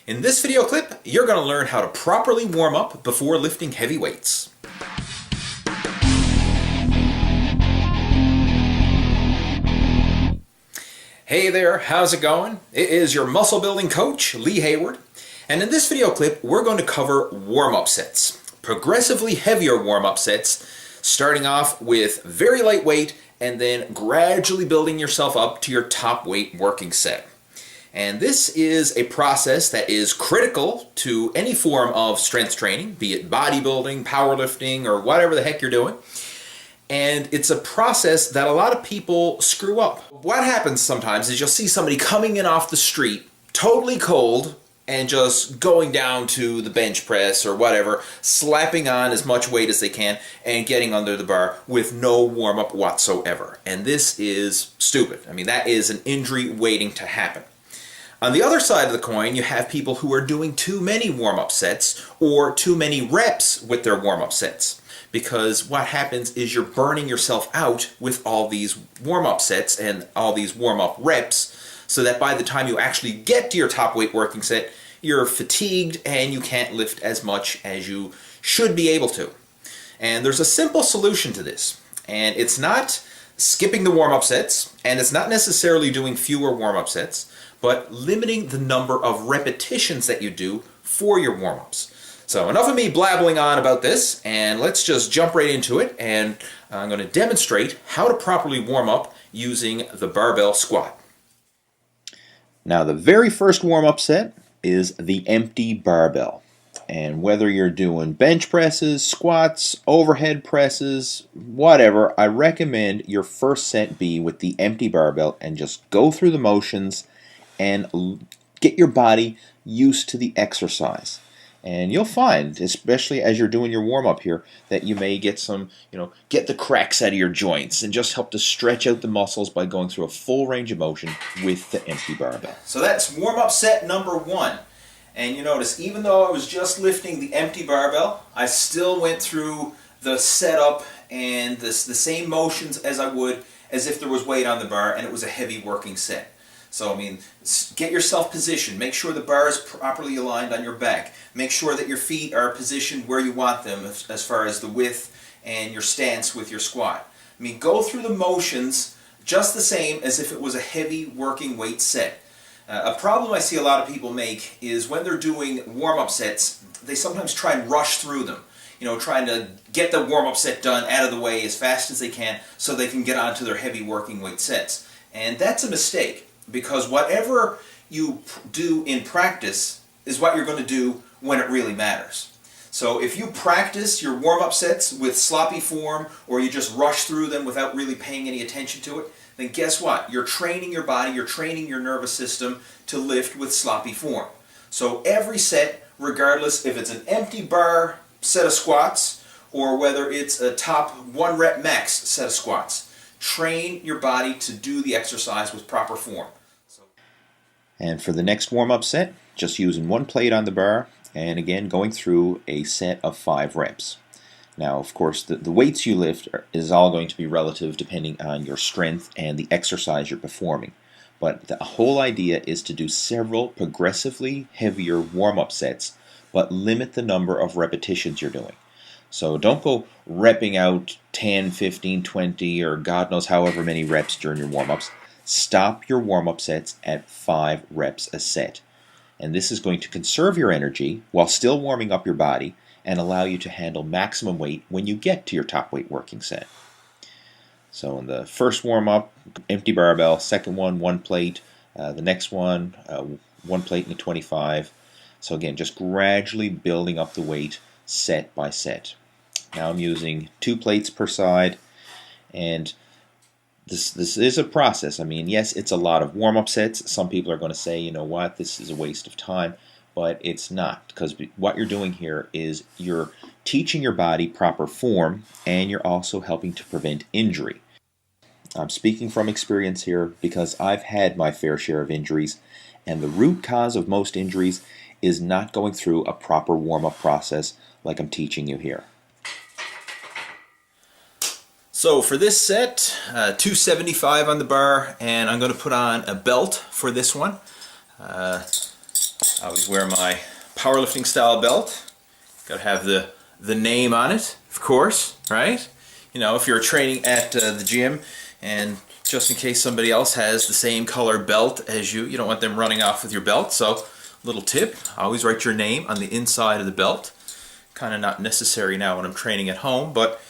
In this video clip, you're going to learn how to properly warm up before lifting heavy weights. Hey there, how's it going? It is your muscle building coach, Lee Hayward. And in this video clip, we're going to cover warm-up sets. Progressively heavier warm-up sets, starting off with very light weight and then gradually building yourself up to your top weight working set. And this is a process that is critical to any form of strength training, be it bodybuilding, powerlifting, or whatever the heck you're doing. And it's a process that a lot of people screw up. What happens sometimes is you'll see somebody coming in off the street, totally cold, and just going down to the bench press or whatever, slapping on as much weight as they can and getting under the bar with no warm-up whatsoever. And this is stupid. I mean, that is an injury waiting to happen. On the other side of the coin, you have people who are doing too many warm-up sets or too many reps with their warm-up sets. Because what happens is you're burning yourself out with all these warm-up sets and all these warm-up reps, so that by the time you actually get to your top weight working set, you're fatigued and you can't lift as much as you should be able to. And there's a simple solution to this. And it's not skipping the warm-up sets, and it's not necessarily doing fewer warm-up sets, but limiting the number of repetitions that you do for your warm-ups. So enough of me blabbling on about this, and let's just jump right into it, and I'm going to demonstrate how to properly warm up using the barbell squat. Now the very first warm-up set is the empty barbell. And whether you're doing bench presses, squats, overhead presses, whatever, I recommend your first set be with the empty barbell and just go through the motions and get your body used to the exercise. And you'll find, especially as you're doing your warm-up here, that you may get some, get the cracks out of your joints and just help to stretch out the muscles by going through a full range of motion with the empty barbell. So that's warm-up set number one. And you notice, even though I was just lifting the empty barbell, I still went through the setup and the same motions as I would as if there was weight on the bar and it was a heavy working set. So, I mean, get yourself positioned. Make sure the bar is properly aligned on your back. Make sure that your feet are positioned where you want them as far as the width and your stance with your squat. I mean, go through the motions just the same as if it was a heavy working weight set. A problem I see a lot of people make is when they're doing warm-up sets, they sometimes try and rush through them. Trying to get the warm-up set done out of the way as fast as they can so they can get onto their heavy working weight sets. And that's a mistake, because whatever you do in practice is what you're going to do when it really matters. So if you practice your warm-up sets with sloppy form, or you just rush through them without really paying any attention to it, then guess what? You're training your body, you're training your nervous system to lift with sloppy form. So every set, regardless if it's an empty bar set of squats or whether it's a top 1 rep max set of squats, train your body to do the exercise with proper form. And for the next warm-up set, just using one plate on the bar and again going through a set of 5 reps. Now, of course, the weights you lift is all going to be relative depending on your strength and the exercise you're performing. But the whole idea is to do several progressively heavier warm-up sets, but limit the number of repetitions you're doing. So don't go repping out 10, 15, 20, or God knows however many reps during your warm-ups. Stop your warm-up sets at 5 reps a set. And this is going to conserve your energy while still warming up your body and allow you to handle maximum weight when you get to your top weight working set. So in the first warm-up, empty barbell. Second one plate. The next one, 1 plate and a 25. So again, just gradually building up the weight set by set. Now I'm using 2 plates per side, and this is a process. I mean, yes, it's a lot of warm-up sets. Some people are going to say, you know what, this is a waste of time. But it's not, because what you're doing here is you're teaching your body proper form, and you're also helping to prevent injury. I'm speaking from experience here because I've had my fair share of injuries, and the root cause of most injuries is not going through a proper warm-up process like I'm teaching you here. So for this set, 275 on the bar, and I'm going to put on a belt for this one. I always wear my powerlifting style belt. Got to have the name on it, of course, right? You know, if you're training at the gym, and just in case somebody else has the same color belt as you, you don't want them running off with your belt. So, little tip, always write your name on the inside of the belt. Kind of not necessary now when I'm training at home, but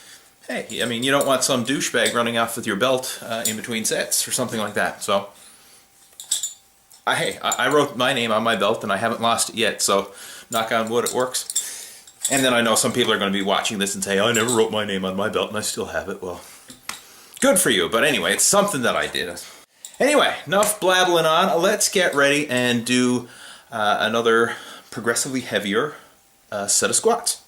hey, I mean, you don't want some douchebag running off with your belt in between sets or something like that. So, I wrote my name on my belt and I haven't lost it yet, so knock on wood, it works. And then I know some people are going to be watching this and say, I never wrote my name on my belt and I still have it. Well, good for you, but anyway, it's something that I did. Anyway, enough blabbling on. Let's get ready and do another progressively heavier set of squats.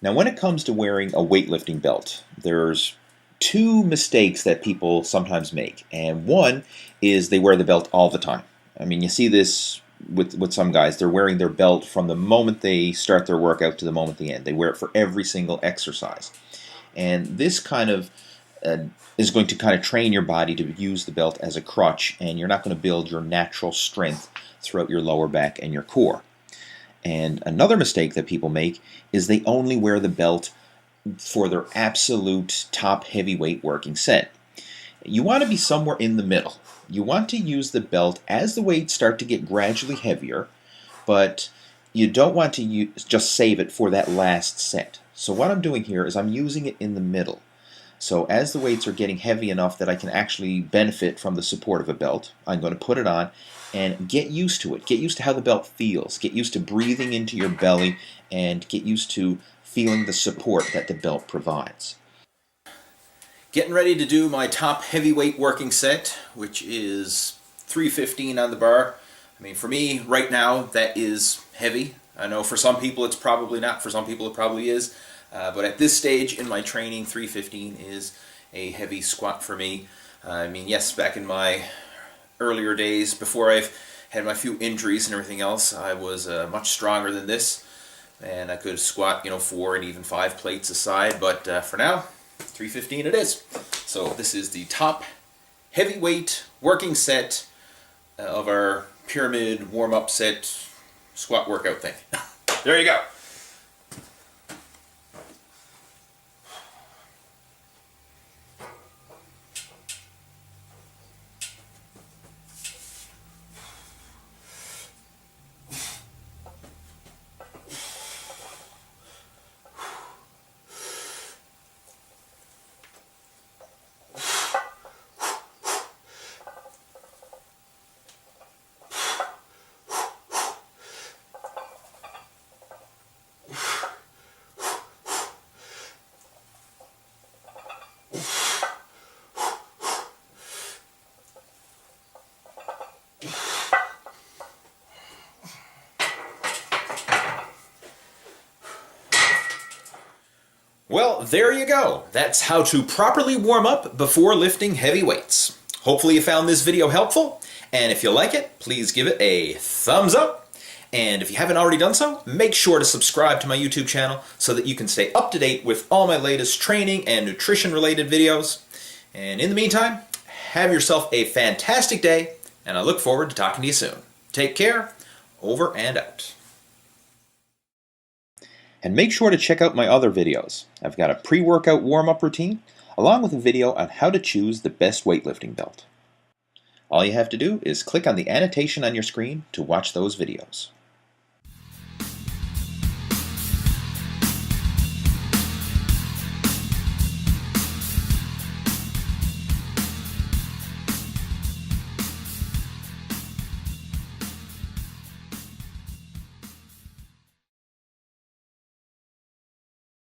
Now, when it comes to wearing a weightlifting belt, there's two mistakes that people sometimes make. And one is they wear the belt all the time. I mean, you see this with some guys. They're wearing their belt from the moment they start their workout to the moment they end. They wear it for every single exercise. And this kind of is going to kind of train your body to use the belt as a crutch, and you're not going to build your natural strength throughout your lower back and your core. And another mistake that people make is they only wear the belt for their absolute top heavyweight working set. You want to be somewhere in the middle. You want to use the belt as the weights start to get gradually heavier, but you don't want to just save it for that last set. So what I'm doing here is I'm using it in the middle. So as the weights are getting heavy enough that I can actually benefit from the support of a belt, I'm going to put it on and get used to it. Get used to how the belt feels. Get used to breathing into your belly and get used to feeling the support that the belt provides. Getting ready to do my top heavyweight working set, which is 315 on the bar. I mean, for me, right now, that is heavy. I know for some people it's probably not. For some people it probably is. But at this stage in my training, 315 is a heavy squat for me. I mean, yes, back in my earlier days, before I've had my few injuries and everything else, I was much stronger than this. And I could squat, 4 and even 5 plates aside. But for now, 315 it is. So this is the top heavyweight working set of our pyramid warm-up set squat workout thing. There you go. Well, there you go. That's how to properly warm up before lifting heavy weights. Hopefully you found this video helpful, and if you like it, please give it a thumbs up. And if you haven't already done so, make sure to subscribe to my YouTube channel so that you can stay up to date with all my latest training and nutrition related videos. And in the meantime, have yourself a fantastic day, and I look forward to talking to you soon. Take care. Over and out. And make sure to check out my other videos. I've got a pre-workout warm-up routine, along with a video on how to choose the best weightlifting belt. All you have to do is click on the annotation on your screen to watch those videos.